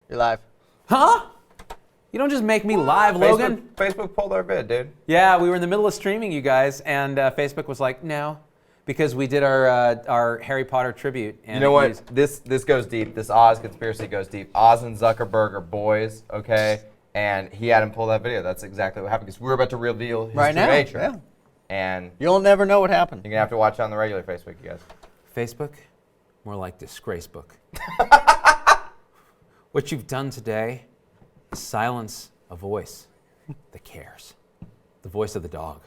You're live. Huh? You don't just make me live, Logan. Facebook pulled our bid, dude. Yeah, we were in the middle of streaming, you guys, and Facebook was like, no, because we did our Harry Potter tribute. And you know what? This goes deep. This Oz conspiracy goes deep. Oz and Zuckerberg are boys, okay? And he had him pull that video. That's exactly what happened, because we were about to reveal his right true now. nature. Yeah. And you'll never know what happened. you're going to have to watch it on the regular Facebook, you guys. Facebook? More like disgrace book. What you've done today is silence a voice that cares. The voice of the dog.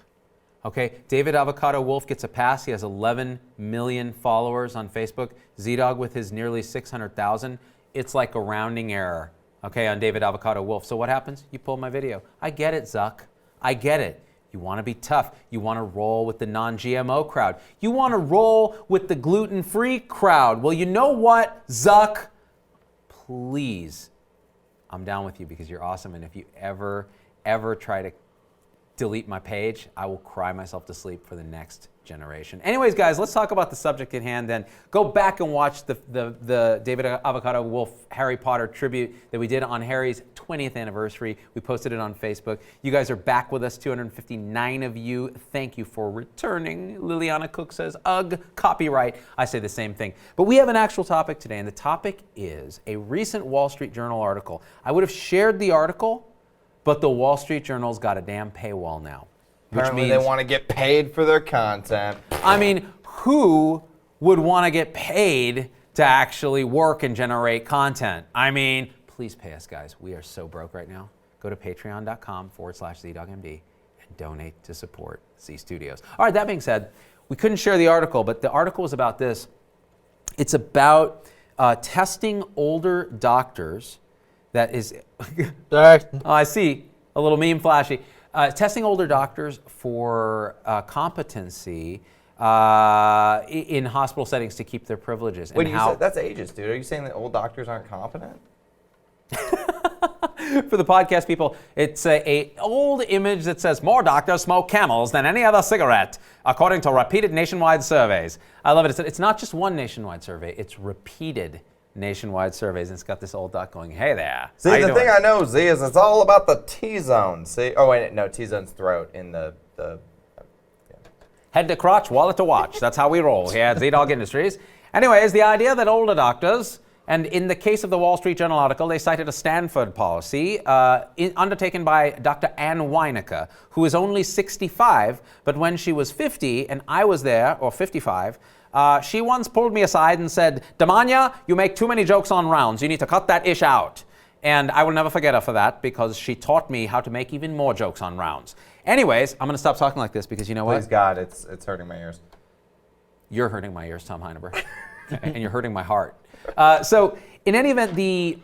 Okay, David Avocado Wolf gets a pass. He has 11 million followers on Facebook. Z-Dog with his nearly 600,000. It's like a rounding error, okay, on David Avocado Wolf. So what happens? You pull my video. I get it, Zuck. I get it. You want to be tough. You want to roll with the non-GMO crowd. You want to roll with the gluten-free crowd. Well, you know what, Zuck? Please, I'm down with you because you're awesome. And if you ever try to delete my page, I will cry myself to sleep for the next generation. Anyways, guys, let's talk about the subject at hand then. Go back and watch the David Avocado Wolf Harry Potter tribute that we did on Harry's 20th anniversary. We posted it on Facebook. You guys are back with us, 259 of you. Thank you for returning. Liliana Cook says, ugh, copyright. I say the same thing. But we have an actual topic today, and the topic is a recent Wall Street Journal article. I would have shared the article, but the Wall Street Journal's got a damn paywall now. Apparently they want to get paid for their content. I mean, who would want to get paid to actually work and generate content? I mean, please pay us, guys. We are so broke right now. Go to patreon.com/ZDogMD and donate to support Z Studios. All right, that being said, we couldn't share the article, but the article was about this. It's about testing older doctors. That is, oh, I see a little meme flashy. Testing older doctors for competency in hospital settings to keep their privileges. Wait, that's ageist, dude. Are you saying that old doctors aren't competent? For the podcast people, it's a old image that says more doctors smoke Camels than any other cigarette, according to repeated nationwide surveys. I love it. It's not just one nationwide survey. It's repeated nationwide surveys, and it's got this old duck going, hey there. See, the thing I know, Z, is it's all about the T-zone. See? Oh, wait, no, T-zone's throat in the yeah. Head to crotch, wallet to watch. That's how we roll here at Z-Dog Industries. Anyways, the idea that older doctors, and in the case of the Wall Street Journal article, they cited a Stanford policy undertaken by Dr. Ann Weinicke, who is only 65, but when she was 50, and I was there, or 55, she once pulled me aside and said, Damania, you make too many jokes on rounds. You need to cut that ish out. And I will never forget her for that because she taught me how to make even more jokes on rounds. Anyways, I'm going to stop talking like this because you know what? Please, God, it's hurting my ears. You're hurting my ears, Tom Heineberg. And you're hurting my heart. So in any event, the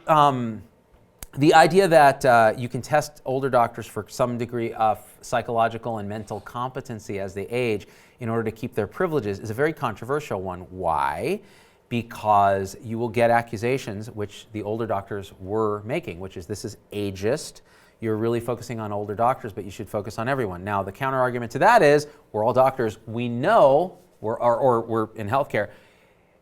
idea that you can test older doctors for some degree of psychological and mental competency as they age in order to keep their privileges is a very controversial one. Why? Because you will get accusations, which the older doctors were making, which is this is ageist. You're really focusing on older doctors, but you should focus on everyone. Now, the counter argument to that is we're all doctors. We know, we're in healthcare.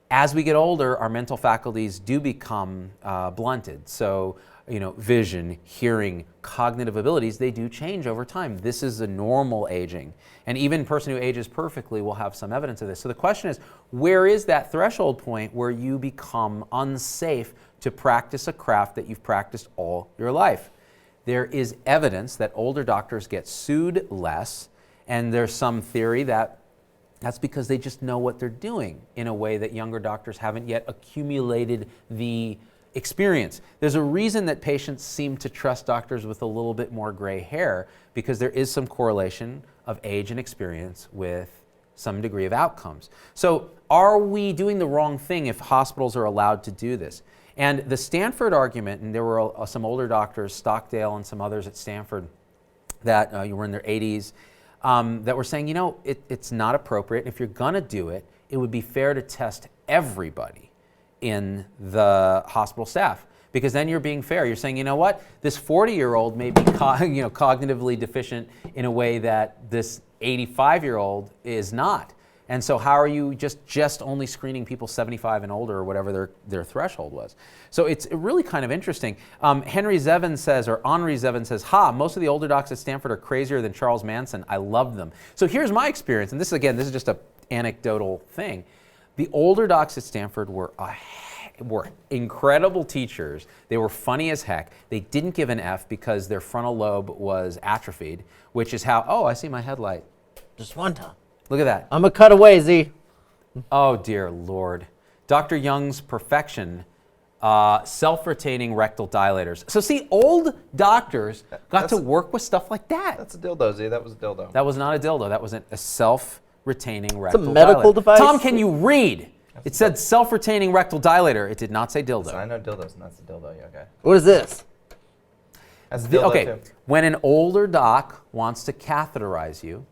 As we get older, our mental faculties do become blunted. So, vision, hearing, cognitive abilities, they do change over time. This is a normal aging. And even a person who ages perfectly will have some evidence of this. So the question is, where is that threshold point where you become unsafe to practice a craft that you've practiced all your life? There is evidence that older doctors get sued less, and there's some theory that that's because they just know what they're doing in a way that younger doctors haven't yet accumulated the experience. There's a reason that patients seem to trust doctors with a little bit more gray hair because there is some correlation of age and experience with some degree of outcomes. So are we doing the wrong thing if hospitals are allowed to do this? And the Stanford argument, and there were some older doctors, Stockdale and some others at Stanford that were in their 80s, that were saying, it's not appropriate. If you're gonna do it, it would be fair to test everybody in the hospital staff, because then you're being fair. You're saying, you know what, this 40-year-old may be cognitively deficient in a way that this 85-year-old is not. And so how are you just only screening people 75 and older or whatever their threshold was? So it's really kind of interesting. Henry Zevin says, or Henri Zevin says, most of the older docs at Stanford are crazier than Charles Manson. I love them. So here's my experience, and this is just an anecdotal thing. The older docs at Stanford were incredible teachers. They were funny as heck. They didn't give an F because their frontal lobe was atrophied, which is how, I see my headlight. Just one time. Look at that. I'm a cutaway, Z. Oh, dear Lord. Dr. Young's perfection, self-retaining rectal dilators. So see, old doctors got to work with stuff like that. That's a dildo, Z. That was a dildo. That was not a dildo. That was a self-retaining rectal dilator. It's a medical device? Tom, can you read? It said self-retaining rectal dilator. It did not say dildo. I know dildos, and that's a dildo. Yeah, okay. What is this? That's a dildo, Okay, too. when an older doc wants to catheterize you,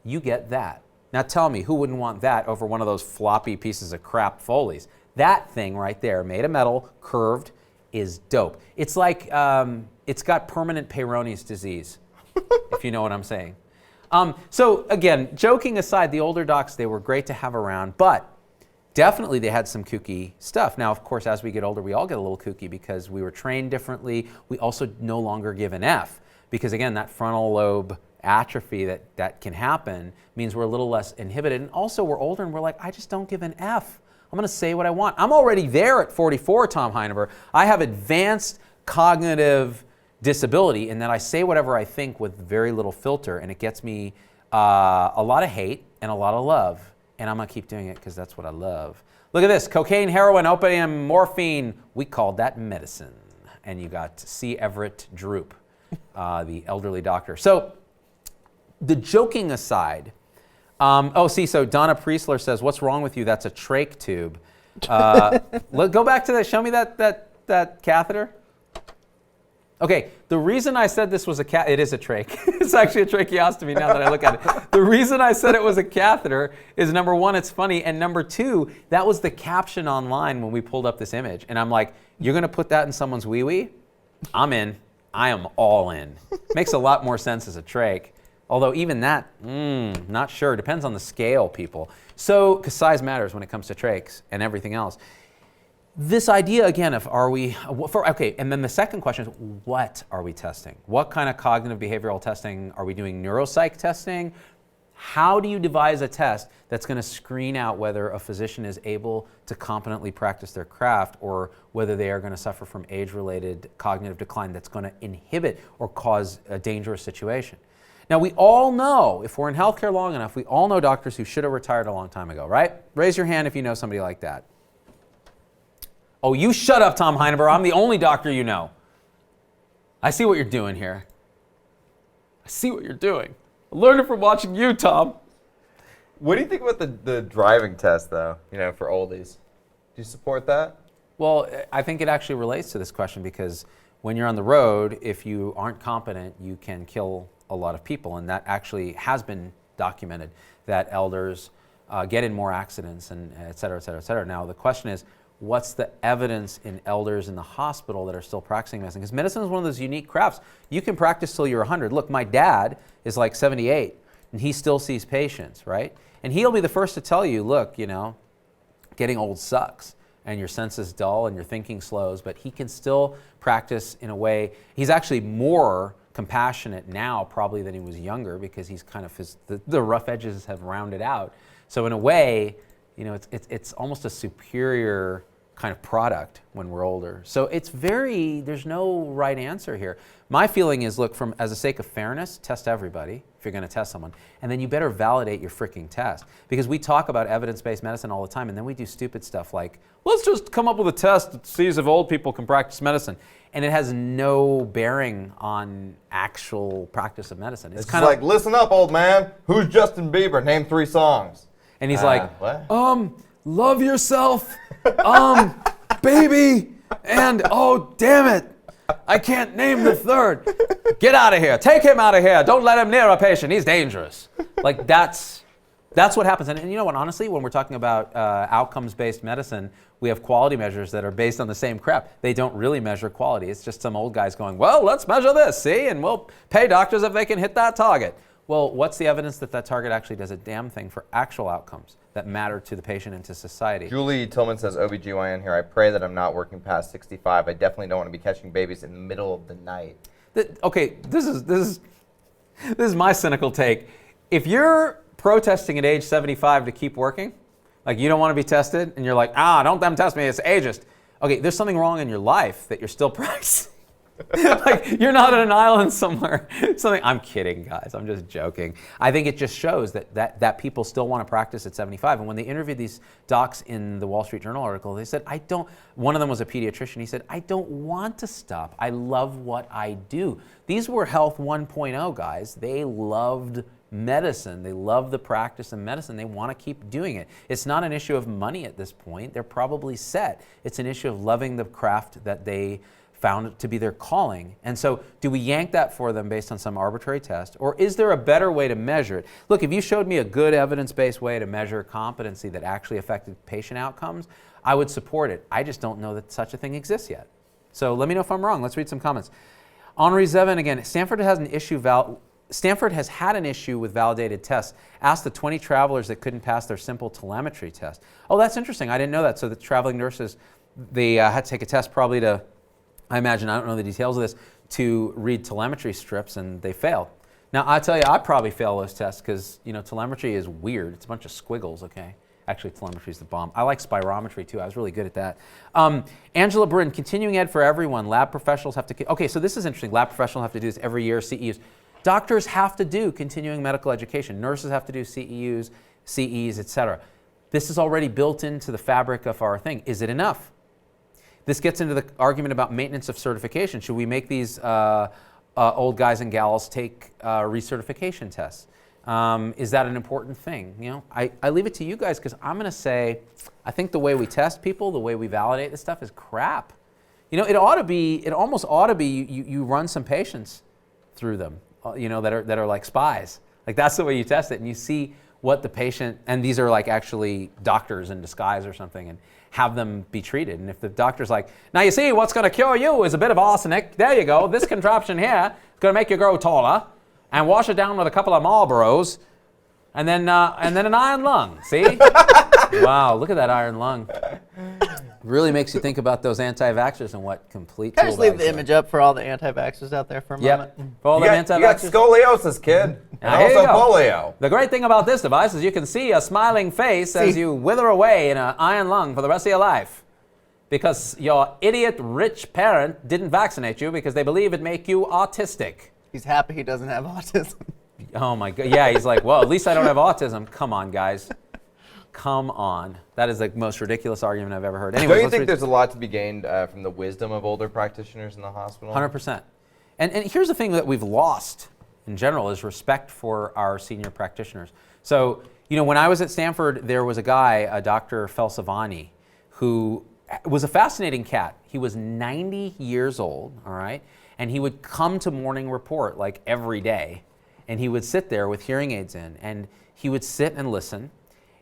you get that. Now tell me, who wouldn't want that over one of those floppy pieces of crap Foleys? That thing right there, made of metal, curved, is dope. It's like, it's got permanent Peyronie's disease, if you know what I'm saying. So again, joking aside, the older docs, they were great to have around, but definitely they had some kooky stuff. Now, of course, as we get older, we all get a little kooky because we were trained differently. We also no longer give an F because, again, that frontal lobe atrophy that can happen means we're a little less inhibited. And also, we're older and we're like, I just don't give an F. I'm going to say what I want. I'm already there at 44, Tom Heineber. I have advanced cognitive disability in that I say whatever I think with very little filter, and it gets me a lot of hate and a lot of love. And I'm going to keep doing it because that's what I love. Look at this. Cocaine, heroin, opium, morphine. We called that medicine. And you got C. Everett Droop, the elderly doctor. So the joking aside, so Donna Priestler says, what's wrong with you? That's a trach tube. Go back to that. Show me that catheter. Okay, the reason I said this was it is a trach. It's actually a tracheostomy now that I look at it. The reason I said it was a catheter is, number one, it's funny, and number two, that was the caption online when we pulled up this image. And I'm like, you're gonna put that in someone's wee-wee? I'm in. I am all in. Makes a lot more sense as a trach. Although even that, not sure. Depends on the scale, people. So, because size matters when it comes to trachs and everything else. This idea, again, of and then the second question is, what are we testing? What kind of cognitive behavioral testing? Are we doing neuropsych testing? How do you devise a test that's going to screen out whether a physician is able to competently practice their craft or whether they are going to suffer from age-related cognitive decline that's going to inhibit or cause a dangerous situation? Now, we all know, if we're in healthcare long enough, we all know doctors who should have retired a long time ago, right? Raise your hand if you know somebody like that. Oh, you shut up, Tom Heineber. I'm the only doctor you know. I see what you're doing here. I see what you're doing. I learned it from watching you, Tom. What do you think about the driving test, though, for oldies? Do you support that? Well, I think it actually relates to this question because when you're on the road, if you aren't competent, you can kill a lot of people. And that actually has been documented, that elders get in more accidents and et cetera, et cetera, et cetera. Now, the question is, what's the evidence in elders in the hospital that are still practicing medicine? Because medicine is one of those unique crafts. You can practice till you're 100. Look, my dad is like 78, and he still sees patients, right? And he'll be the first to tell you, look, getting old sucks, and your senses dull, and your thinking slows, but he can still practice in a way. He's actually more compassionate now probably than he was younger because he's kind of the rough edges have rounded out. So in a way, it's almost a superior kind of product when we're older. So there's no right answer here. My feeling is, look, as a sake of fairness, test everybody if you're going to test someone. And then you better validate your freaking test. Because we talk about evidence-based medicine all the time, and then we do stupid stuff like, let's just come up with a test that sees if old people can practice medicine. And it has no bearing on actual practice of medicine. It's kind of like, listen up, old man. Who's Justin Bieber? Name 3 songs. And he's like, what? Love yourself, baby, and oh, damn it, I can't name the third. Get out of here. Take him out of here. Don't let him near a patient. He's dangerous. Like, that's what happens. And you know what, honestly, when we're talking about outcomes-based medicine, we have quality measures that are based on the same crap. They don't really measure quality. It's just some old guys going, well, let's measure this, see, and we'll pay doctors if they can hit that target. Well, what's the evidence that that target actually does a damn thing for actual outcomes that matter to the patient and to society? Julie Tillman says, OBGYN here, I pray that I'm not working past 65. I definitely don't want to be catching babies in the middle of the night. Okay, this is my cynical take. If you're protesting at age 75 to keep working, like you don't want to be tested, and you're like, don't them test me, it's ageist. Okay, there's something wrong in your life that you're still practicing. Like you're not on an island somewhere. I'm kidding, guys. I'm just joking. I think it just shows that people still want to practice at 75. And when they interviewed these docs in the Wall Street Journal article, they said, one of them was a pediatrician. He said, I don't want to stop. I love what I do. These were Health 1.0 guys. They loved medicine. They love the practice of medicine. They want to keep doing it. It's not an issue of money at this point. They're probably set. It's an issue of loving the craft that they found it to be their calling. And so do we yank that for them based on some arbitrary test? Or is there a better way to measure it? Look, if you showed me a good evidence-based way to measure competency that actually affected patient outcomes, I would support it. I just don't know that such a thing exists yet. So let me know if I'm wrong. Let's read some comments. Henri Zevin again, Stanford has had an issue with validated tests. Ask the 20 travelers that couldn't pass their simple telemetry test. Oh, that's interesting. I didn't know that. So the traveling nurses, they had to take a test probably to, I imagine, I don't know the details of this, to read telemetry strips, and they failed. Now, I tell you, I probably fail those tests because, telemetry is weird. It's a bunch of squiggles, okay? Actually, telemetry is the bomb. I like spirometry, too. I was really good at that. Angela Bryn, continuing ed for everyone. Lab professionals have to... Okay, so this is interesting. Lab professionals have to do this every year, CEUs. Doctors have to do continuing medical education. Nurses have to do CEUs, CEs, etc. This is already built into the fabric of our thing. Is it enough? This gets into the argument about maintenance of certification. Should we make these old guys and gals take recertification tests? Is that an important thing? I leave it to you guys because I'm going to say I think the way we test people, the way we validate this stuff is crap. It almost ought to be you run some patients through them, that are like spies. Like that's the way you test it, and you see what the patient, and these are like actually doctors in disguise or something, and have them be treated. And if the doctor's like, now you see what's going to cure you is a bit of arsenic. There you go. This contraption here is going to make you grow taller, and wash it down with a couple of Marlboros, and then an iron lung. See? Wow, look at that iron lung. Really makes you think about those anti-vaxxers and what complete. Can I just leave the image up for all the anti-vaxxers out there for a moment? For all the anti-vaxxers. You got scoliosis, kid. And also polio. The great thing about this device is you can see a smiling face as you wither away in an iron lung for the rest of your life. Because your idiot rich parent didn't vaccinate you because they believe it make you autistic. He's happy he doesn't have autism. Oh my God. Yeah, he's like, well, at least I don't have autism. Come on, guys. Come on. That is the most ridiculous argument I've ever heard. Anyways, don't you think there's a lot to be gained from the wisdom of older practitioners in the hospital? 100%. And here's the thing that we've lost in general is respect for our senior practitioners. So, when I was at Stanford, there was a guy, Dr. Felsavani, who was a fascinating cat. He was 90 years old, all right? And he would come to morning report like every day. And he would sit there with hearing aids in, and he would sit and listen.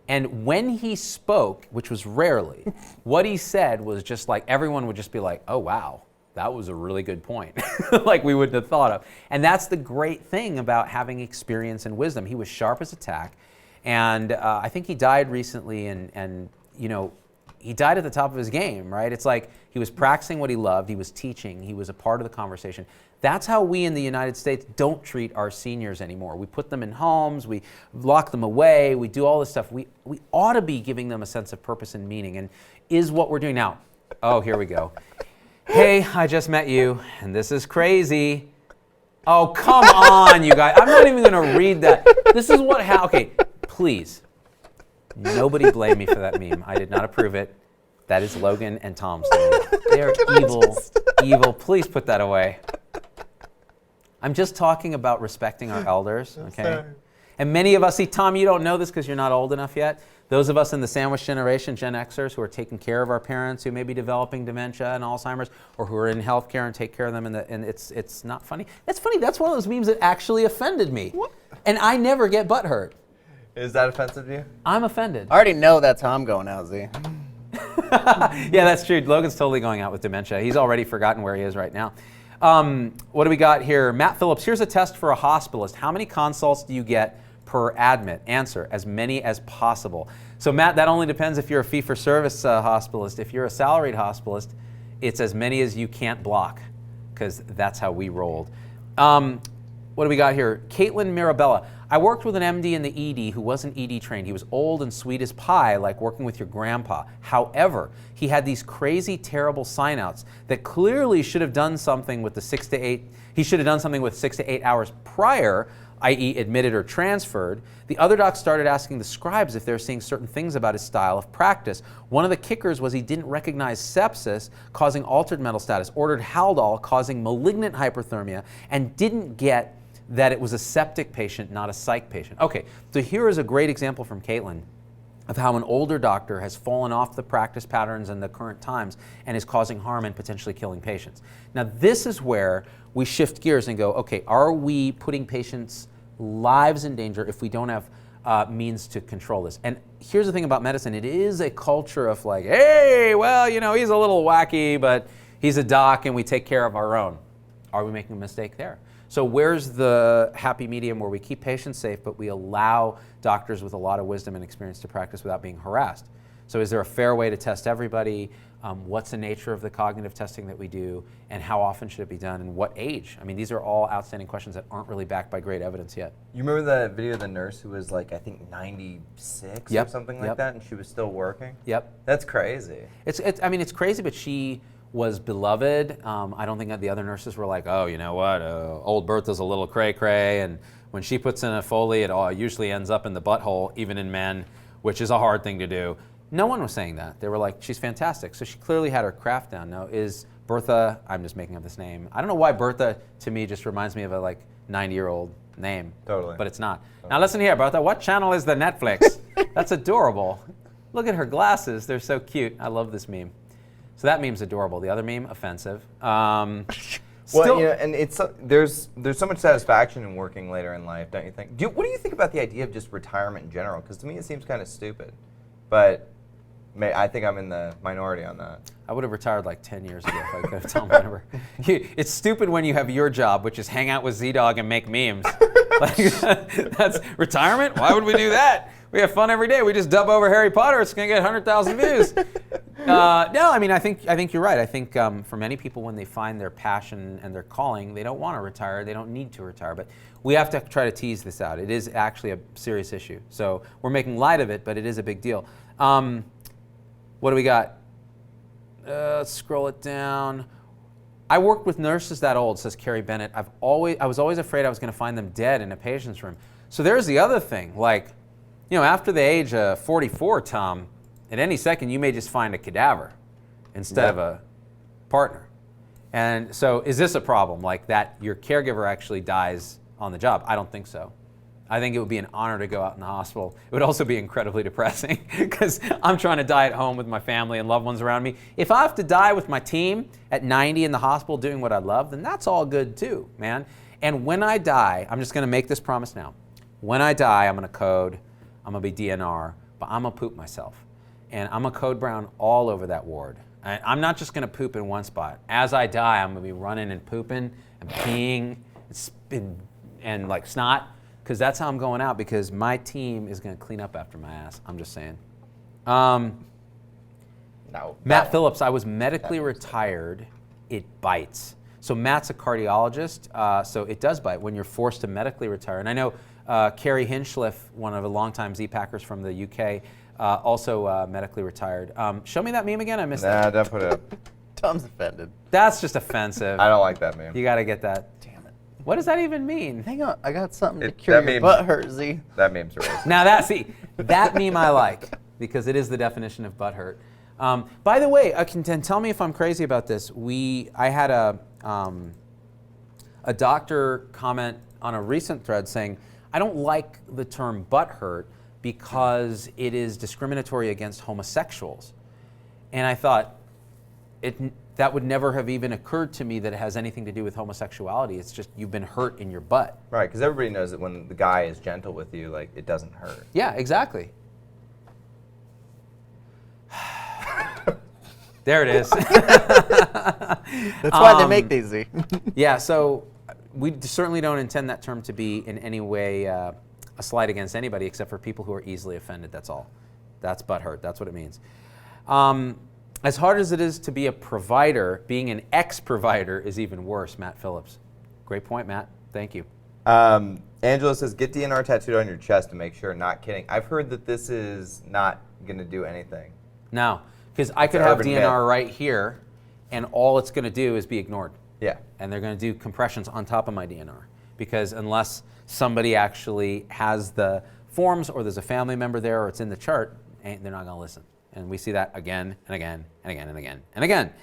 And when he spoke, which was rarely, what he said was just like, everyone would just be like, oh, wow, that was a really good point. Like we wouldn't have thought of. And that's the great thing about having experience and wisdom. He was sharp as a tack. And I think he died recently, and he died at the top of his game, right? It's like he was practicing what he loved. He was teaching. He was a part of the conversation. That's how we in the United States don't treat our seniors anymore. We put them in homes. We lock them away. We do all this stuff. We ought to be giving them a sense of purpose and meaning. And is what we're doing now. Oh, here we go. Hey, I just met you, and this is crazy. Oh, come on, you guys. I'm not even going to read that. This is what okay, please. Nobody blame me for that meme. I did not approve it. That is Logan and Tom's doing. They're evil. Please put that away. I'm just talking about respecting our elders, okay? And many of us, see, Tom, you don't know this because you're not old enough yet. Those of us in the sandwich generation, Gen Xers, who are taking care of our parents who may be developing dementia and Alzheimer's, or who are in healthcare and take care of them, and it's not funny. That's funny. That's one of those memes that actually offended me. What? And I never get butthurt. Is that offensive to you? I'm offended. I already know that's how I'm going out, Z. Yeah, that's true. Logan's totally going out with dementia. He's already forgotten where he is right now. What do we got here? Matt Phillips, here's a test for a hospitalist. How many consults do you get per admit? Answer, as many as possible. So Matt, that only depends if you're a fee-for-service hospitalist. If you're a salaried hospitalist, it's as many as you can't block, because that's how we rolled. What do we got here? Caitlin Mirabella. I worked with an MD in the ED who wasn't ED trained. He was old and sweet as pie, like working with your grandpa. However, he had these crazy, terrible sign-outs that clearly should have done something with the 6 to 8. He should have done something with 6 to 8 hours prior, i.e. admitted or transferred. The other docs started asking the scribes if they were seeing certain things about his style of practice. One of the kickers was he didn't recognize sepsis causing altered mental status, ordered Haldol causing malignant hyperthermia, and didn't get that it was a septic patient, not a psych patient. Okay, so here is a great example from Caitlin of how an older doctor has fallen off the practice patterns and the current times and is causing harm and potentially killing patients. Now this is where we shift gears and go, okay, are we putting patients' lives in danger if we don't have means to control this? And here's the thing about medicine, it is a culture of like, hey, well, you know, he's a little wacky, but he's a doc and we take care of our own. Are we making a mistake there? So where's the happy medium where we keep patients safe, but we allow doctors with a lot of wisdom and experience to practice without being harassed? So is there a fair way to test everybody? What's the nature of the cognitive testing that we do? And how often should it be done? And what age? I mean, these are all outstanding questions that aren't really backed by great evidence yet. You remember the video of the nurse who was like, I think 96 or something like that, and she was still working? Yep. That's crazy. I mean, it's crazy, but she was beloved. I don't think that the other nurses were like, oh, you know what, old Bertha's a little cray-cray, and when she puts in a Foley, it all usually ends up in the butthole, even in men, which is a hard thing to do. No one was saying that. They were like, she's fantastic. So she clearly had her craft down. Now, is Bertha, I'm just making up this name. I don't know why Bertha, to me, just reminds me of a like 90-year-old name. Totally. But it's not. Totally. Now listen here, Bertha, what channel is the Netflix? That's adorable. Look at her glasses. They're so cute. I love this meme. So that meme's adorable. The other meme, offensive. Well, you know, and it's there's so much satisfaction in working later in life, don't you think? What do you think about the idea of just retirement in general? Because to me, it seems kind of stupid. But I think I'm in the minority on that. I would have retired like 10 years ago if I could have told my number. It's stupid when you have your job, which is hang out with Z-Dog and make memes. Like, that's retirement? Why would we do that? We have fun every day. We just dub over Harry Potter. It's going to get 100,000 views. No, I mean, I think you're right. I think for many people, when they find their passion and their calling, they don't want to retire. They don't need to retire. But we have to try to tease this out. It is actually a serious issue. So we're making light of it, but it is a big deal. What do we got? Let's scroll it down. I worked with nurses that old, says Carrie Bennett. I was always afraid I was going to find them dead in a patient's room. So there's the other thing. Like, you know, after the age of 44, Tom, at any second you may just find a cadaver instead of a partner. And so is this a problem, like that your caregiver actually dies on the job? I don't think so. I think it would be an honor to go out in the hospital. It would also be incredibly depressing because I'm trying to die at home with my family and loved ones around me. If I have to die with my team at 90 in the hospital doing what I love, then that's all good too, man. And when I die, I'm just going to make this promise now. When I die, I'm going to code, I'm going to be DNR, but I'm going to poop myself. And I'm going to code brown all over that ward. I'm not just going to poop in one spot. As I die, I'm going to be running and pooping and peeing and like snot, because that's how I'm going out, because my team is going to clean up after my ass. I'm just saying. No. Matt Phillips, I was medically retired. It bites. So Matt's a cardiologist, so it does bite when you're forced to medically retire. And I know Carrie Hinchliff, one of the longtime Z-Packers from the UK, also medically retired. Show me that meme again. I missed that. Nah, don't put it up. Tom's offended. That's just offensive. I don't like that meme. You got to get that. Damn it. What does that even mean? Hang on, I got something to cure your butt hurt, Z. That meme's racist. Now that meme I like, because it is the definition of butt hurt. By the way, tell me if I'm crazy about this. I had a doctor comment on a recent thread saying, I don't like the term butt hurt because it is discriminatory against homosexuals. And I thought, that would never have even occurred to me that it has anything to do with homosexuality. It's just you've been hurt in your butt. Right, because everybody knows that when the guy is gentle with you, like, it doesn't hurt. Yeah, exactly. There it is. That's why they make these, Z. Yeah, so we certainly don't intend that term to be in any way a slight against anybody except for people who are easily offended, that's all. That's butthurt, that's what it means. As hard as it is to be a provider, being an ex-provider is even worse, Matt Phillips. Great point, Matt. Thank you. Angela says, get DNR tattooed on your chest to make sure. Not kidding. I've heard that this is not going to do anything. No, because I could have DNR right here, and all it's going to do is be ignored. Yeah. And they're going to do compressions on top of my DNR. Because unless somebody actually has the forms or there's a family member there or it's in the chart, they're not going to listen. And we see that again and again and again and again and again.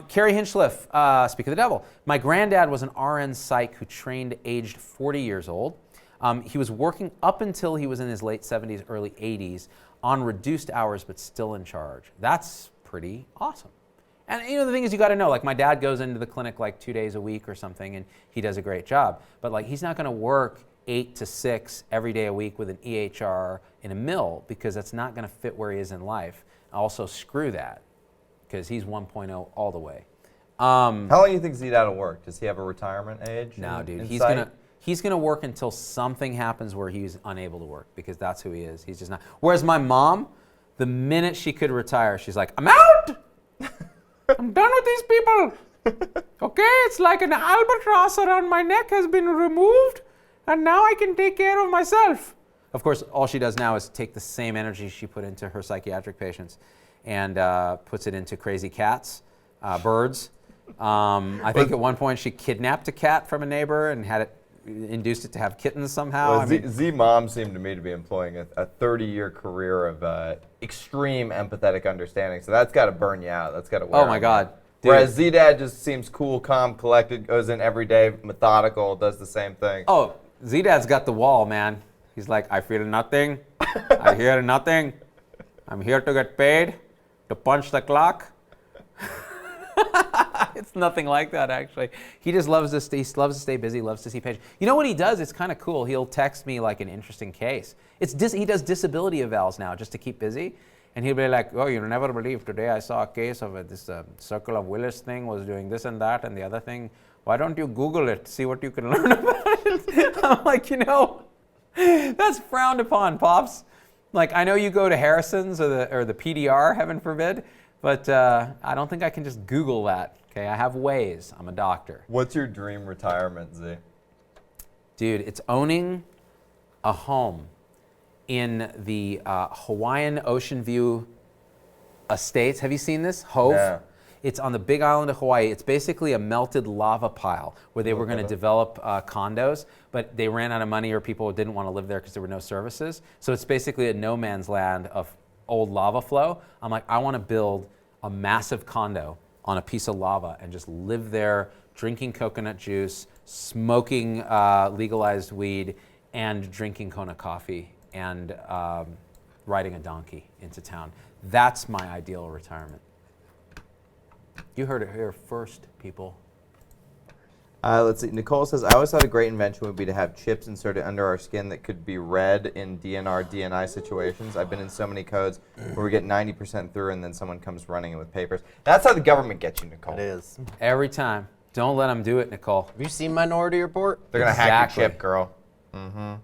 Carrie Hinchliff, speak of the devil. My granddad was an RN psych who trained aged 40 years old. He was working up until he was in his late 70s, early 80s on reduced hours, but still in charge. That's pretty awesome. And you know, the thing is, you got to know, like my dad goes into the clinic like 2 days a week or something, and he does a great job. But like he's not going to work 8 to 6 every day a week with an EHR in a mill because that's not going to fit where he is in life. Also, screw that because he's 1.0 all the way. How long do you think Z-Dad will work? Does he have a retirement age? No, dude. He's gonna work until something happens where he's unable to work because that's who he is. He's just not. Whereas my mom, the minute she could retire, she's like, I'm out. I'm done with these people. Okay, it's like an albatross around my neck has been removed, and now I can take care of myself. Of course, all she does now is take the same energy she put into her psychiatric patients and puts it into crazy cats, birds. I think at one point she kidnapped a cat from a neighbor and had it induced it to have kittens somehow. Well, Z-Mom seemed to me to be employing a 30-year career of extreme empathetic understanding, so that's got to burn you out. That's got to wear Oh my God. Dude. Whereas Z-Dad just seems cool, calm, collected, goes in every day, methodical, does the same thing. Oh, Z-Dad's got the wall, man. He's like, I feel nothing. I hear nothing. I'm here to get paid, to punch the clock. It's nothing like that, actually. He just loves to stay busy, loves to see patients. You know what he does? It's kind of cool. He'll text me like an interesting case. He does disability evals now just to keep busy. And he'll be like, oh, you'll never believe. Today I saw a case of this Circle of Willis thing was doing this and that and the other thing. Why don't you Google it, see what you can learn about it? I'm like, you know, that's frowned upon, Pops. Like, I know you go to Harrison's or the PDR, heaven forbid, but I don't think I can just Google that. Okay, I have ways. I'm a doctor. What's your dream retirement, Z? Dude, it's owning a home in the Hawaiian Ocean View Estates. Have you seen this? Hove? Yeah. It's on the big island of Hawaii. It's basically a melted lava pile where they were going to develop condos, but they ran out of money or people didn't want to live there because there were no services. So it's basically a no man's land of old lava flow. I'm like, I want to build a massive condo on a piece of lava and just live there drinking coconut juice, smoking legalized weed, and drinking Kona coffee and riding a donkey into town. That's my ideal retirement. You heard it here first, people. Let's see. Nicole says, I always thought a great invention would be to have chips inserted under our skin that could be read in DNR, DNI situations. I've been in so many codes where we get 90% through and then someone comes running in with papers. That's how the government gets you, Nicole. It is. Every time. Don't let them do it, Nicole. Have you seen Minority Report? They're going to hack your chip, girl. Mm-hmm.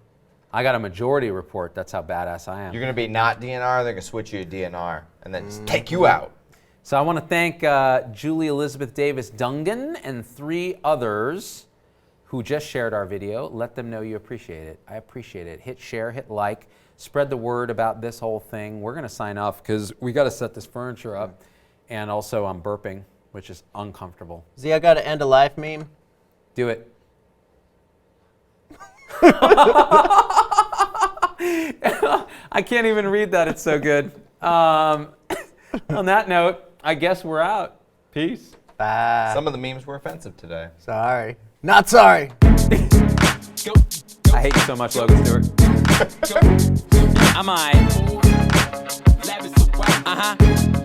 I got a majority report. That's how badass I am. You're going to be not DNR, they're going to switch you to DNR and then just take you out. So I want to thank Julie Elizabeth Davis Dungan and 3 others who just shared our video. Let them know you appreciate it. I appreciate it. Hit share, hit like, spread the word about this whole thing. We're going to sign off because we got to set this furniture up. And also I'm burping, which is uncomfortable. Z, I got an end of life meme. Do it. I can't even read that. It's so good. On that note, I guess we're out. Peace. Bye. Some of the memes were offensive today. Sorry. Not sorry. I hate you so much, Logan Stewart. I'm alright. Uh-huh.